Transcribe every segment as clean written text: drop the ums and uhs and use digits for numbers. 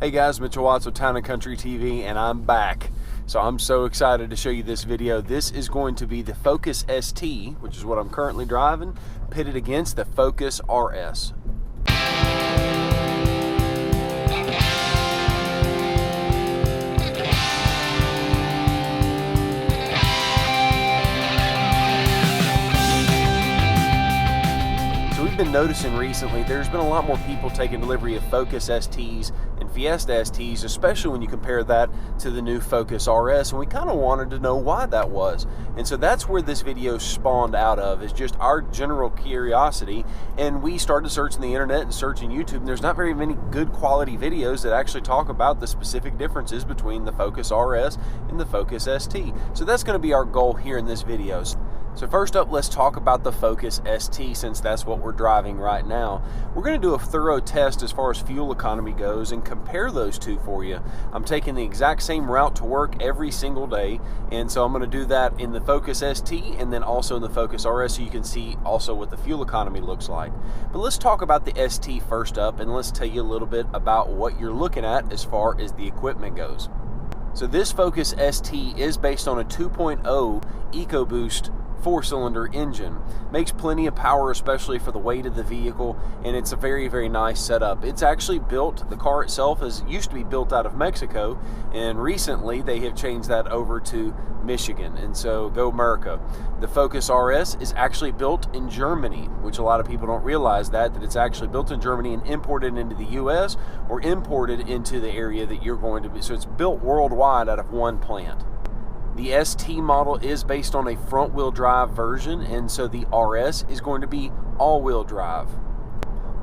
Hey guys, Mitchell Watts with Town & Country TV, and I'm back. So I'm so excited to show you this video. This is going to be the Focus ST, which is what I'm currently driving, pitted against the Focus RS. We've been noticing recently there's been a lot more people taking delivery of Focus STs and Fiesta STs, especially when you compare that to the new Focus RS, and we kind of wanted to know why that was. And so that's where this video spawned out of, is just our general curiosity. And we started searching the internet and searching YouTube, and there's not very many good quality videos that actually talk about the specific differences between the Focus RS and the Focus ST. So that's going to be our goal here in this video. So first up, let's talk about the Focus ST, since that's what we're driving right now. We're going to do a thorough test as far as fuel economy goes and compare those two for you. I'm taking the exact same route to work every single day, and so I'm going to do that in the Focus ST and then also in the Focus RS, so you can see also what the fuel economy looks like. But let's talk about the ST first up, and let's tell you a little bit about what you're looking at as far as the equipment goes. So this Focus ST is based on a 2.0 EcoBoost 4-cylinder engine. Makes plenty of power, especially for the weight of the vehicle, and it's a very, very nice setup. It's actually built, the car itself used to be built out of Mexico, and recently they have changed that over to Michigan, and so go America. The Focus RS is actually built in Germany, which a lot of people don't realize that it's actually built in Germany and imported into the US or imported into the area that you're going to be. So it's built worldwide out of one plant. The ST model is based on a front-wheel drive version, and so the RS is going to be all-wheel drive.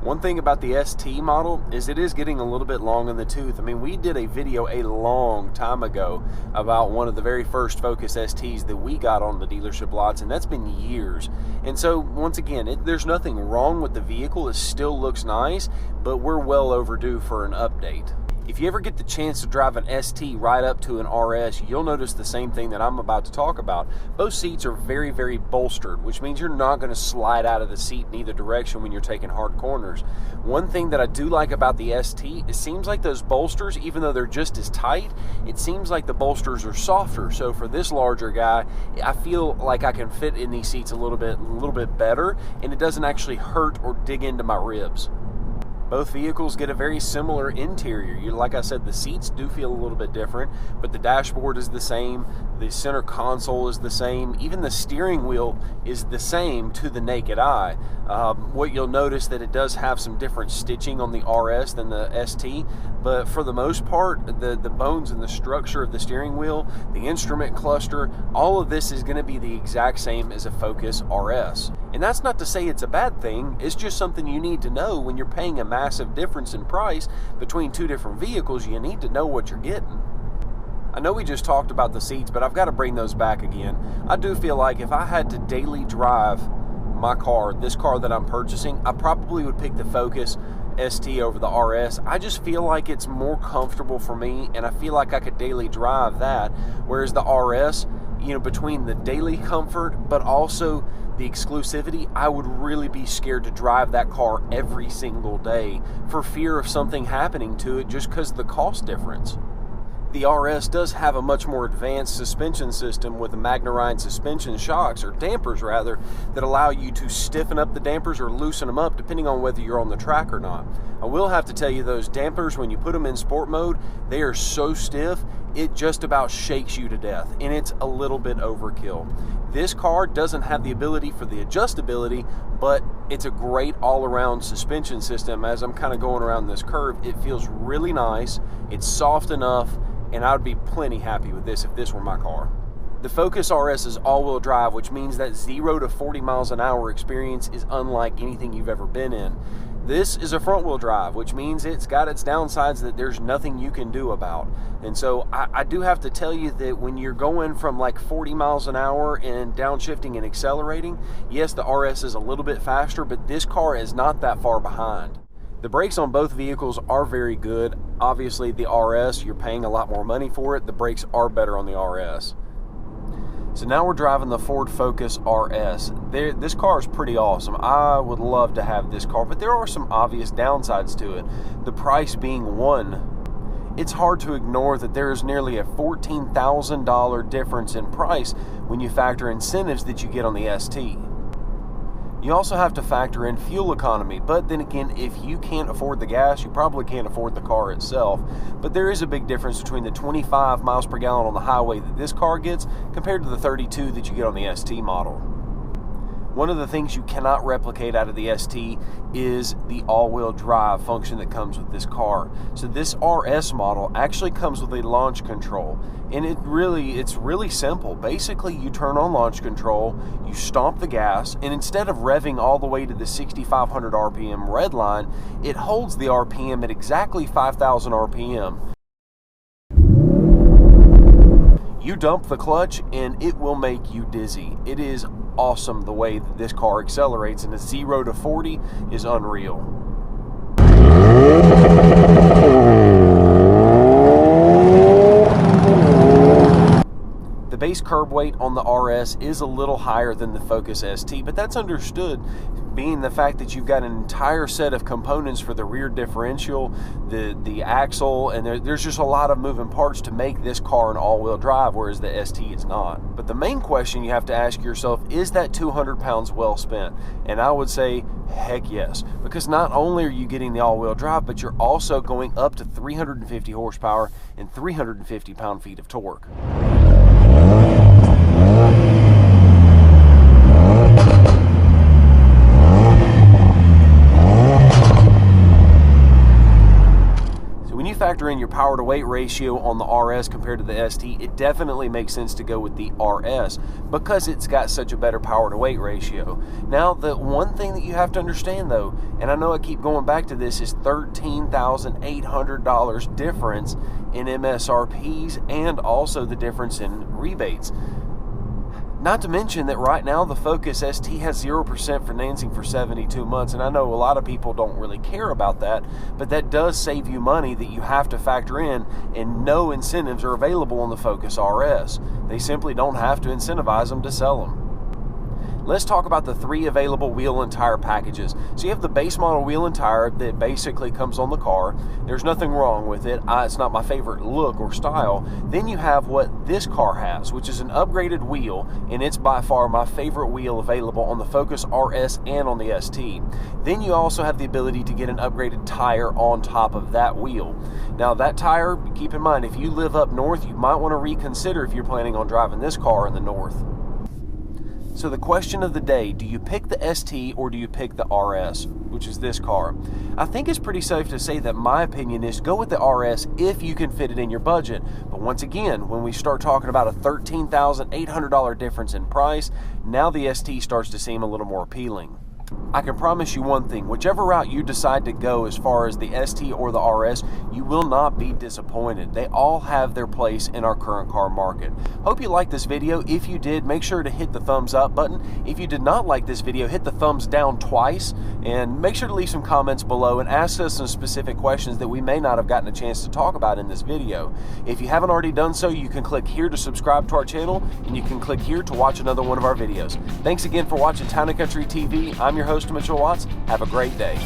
One thing about the ST model is it is getting a little bit long in the tooth. I mean, we did a video a long time ago about one of the very first Focus STs that we got on the dealership lots, and that's been years. And so, once again, there's nothing wrong with the vehicle. It still looks nice, but we're well overdue for an update. If you ever get the chance to drive an ST right up to an RS, you'll notice the same thing that I'm about to talk about. Both seats are very, very bolstered, which means you're not going to slide out of the seat in either direction when you're taking hard corners. One thing that I do like about the ST, it seems like those bolsters, even though they're just as tight, it seems like the bolsters are softer. So for this larger guy, I feel like I can fit in these seats a little bit better, and it doesn't actually hurt or dig into my ribs. Both vehicles get a very similar interior. Like I said, the seats do feel a little bit different, but the dashboard is the same, the center console is the same, even the steering wheel is the same to the naked eye. What you'll notice that it does have some different stitching on the RS than the ST, but for the most part, the bones and the structure of the steering wheel, the instrument cluster, all of this is going to be the exact same as a Focus RS. And that's not to say it's a bad thing, it's just something you need to know when you're paying a massive difference in price between two different vehicles. You need to know what you're getting. I know we just talked about the seats, but I've got to bring those back again. I do feel like if I had to daily drive my car, this car that I'm purchasing, I probably would pick the Focus ST over the RS. I just feel like it's more comfortable for me, and I feel like I could daily drive that, whereas the RS, you know, between the daily comfort but also the exclusivity, I would really be scared to drive that car every single day for fear of something happening to it just because of the cost difference. The RS does have a much more advanced suspension system with the Magnarine suspension shocks, or dampers rather, that allow you to stiffen up the dampers or loosen them up depending on whether you're on the track or not. I will have to tell you, those dampers, when you put them in sport mode, they are so stiff it just about shakes you to death, and it's a little bit overkill. This car doesn't have the ability for the adjustability, but it's a great all-around suspension system. As I'm kind of going around this curve, it feels really nice, it's soft enough, and I would be plenty happy with this if this were my car. The Focus RS is all-wheel drive, which means that 0 to 40 miles an hour experience is unlike anything you've ever been in. This is a front-wheel drive, which means it's got its downsides that there's nothing you can do about. And so I do have to tell you that when you're going from like 40 miles an hour and downshifting and accelerating, yes, the RS is a little bit faster, but this car is not that far behind. The brakes on both vehicles are very good. Obviously, the RS, you're paying a lot more money for it. The brakes are better on the RS. So now we're driving the Ford Focus RS. This car is pretty awesome. I would love to have this car, but there are some obvious downsides to it. The price being one. it's hard to ignore that there is nearly a $14,000 difference in price when you factor incentives that you get on the ST. You also have to factor in fuel economy, but then again, if you can't afford the gas, you probably can't afford the car itself. But there is a big difference between the 25 miles per gallon on the highway that this car gets compared to the 32 that you get on the ST model. One of the things you cannot replicate out of the ST is the all-wheel drive function that comes with this car. So this RS model actually comes with a launch control, and it's really simple. Basically, you turn on launch control, you stomp the gas, and instead of revving all the way to the 6,500 RPM red line, it holds the RPM at exactly 5,000 RPM. You dump the clutch and it will make you dizzy. It is awesome the way that this car accelerates, and a 0 to 40 is unreal. The base curb weight on the RS is a little higher than the Focus ST, but that's understood, being the fact that you've got an entire set of components for the rear differential, the axle, and there's just a lot of moving parts to make this car an all-wheel drive, whereas the ST is not. But the main question you have to ask yourself, is that 200 pounds well spent? And I would say, heck yes, because not only are you getting the all-wheel drive, but you're also going up to 350 horsepower and 350 pound-feet of torque. Factor in your power to weight ratio on the RS compared to the ST, it definitely makes sense to go with the RS because it's got such a better power to weight ratio. Now, the one thing that you have to understand though, and I know I keep going back to this, is $13,800 difference in MSRPs and also the difference in rebates. Not to mention that right now the Focus ST has 0% financing for 72 months, and I know a lot of people don't really care about that, but that does save you money that you have to factor in, and no incentives are available on the Focus RS. They simply don't have to incentivize them to sell them. Let's talk about the 3 available wheel and tire packages. So you have the base model wheel and tire that basically comes on the car. There's nothing wrong with it. It's not my favorite look or style. Then you have what this car has, which is an upgraded wheel, and it's by far my favorite wheel available on the Focus RS and on the ST. Then you also have the ability to get an upgraded tire on top of that wheel. Now that tire, keep in mind, if you live up north, you might want to reconsider if you're planning on driving this car in the north. So the question of the day, do you pick the ST or do you pick the RS, which is this car? I think it's pretty safe to say that my opinion is go with the RS if you can fit it in your budget. But once again, when we start talking about a $13,800 difference in price, now the ST starts to seem a little more appealing. I can promise you one thing, whichever route you decide to go as far as the ST or the RS, you will not be disappointed. They all have their place in our current car market. Hope you liked this video. If you did, make sure to hit the thumbs up button. If you did not like this video, hit the thumbs down twice, and make sure to leave some comments below and ask us some specific questions that we may not have gotten a chance to talk about in this video. If you haven't already done so, you can click here to subscribe to our channel, and you can click here to watch another one of our videos. Thanks again for watching Town & Country TV. I'm your host, Mitchell Watts. Have a great day.